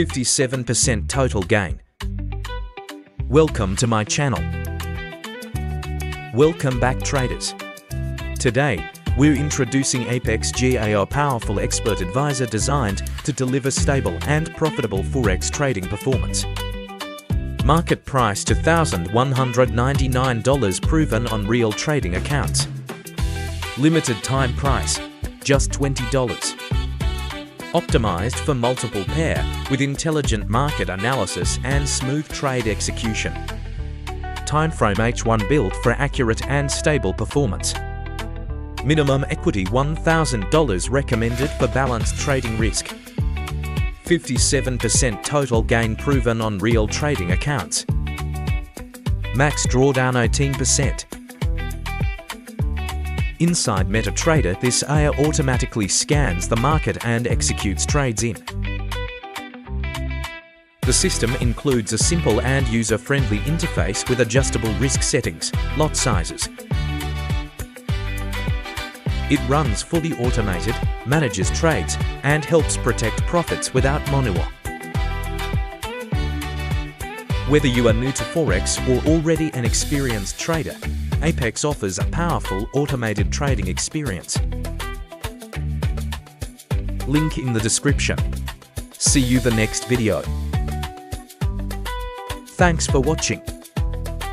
57% total gain. Welcome to my channel. Welcome back, traders. Today, we're introducing Apex GAO, powerful expert advisor designed to deliver stable and profitable Forex trading performance. Market price $2,199, proven on real trading accounts. Limited time price, just $20. Optimized for multiple pair with intelligent market analysis and smooth trade execution. Timeframe H1 built for accurate and stable performance. Minimum equity $1,000 recommended for balanced trading risk. 57% total gain, proven on real trading accounts. Max drawdown 18%. Inside MetaTrader, this AI automatically scans the market and executes trades in. The system includes a simple and user-friendly interface with adjustable risk settings, lot sizes. It runs fully automated, manages trades, and helps protect profits without manual. Whether you are new to Forex or already an experienced trader, Apex offers a powerful automated trading experience. Link in the description. See you the next video. Thanks for watching.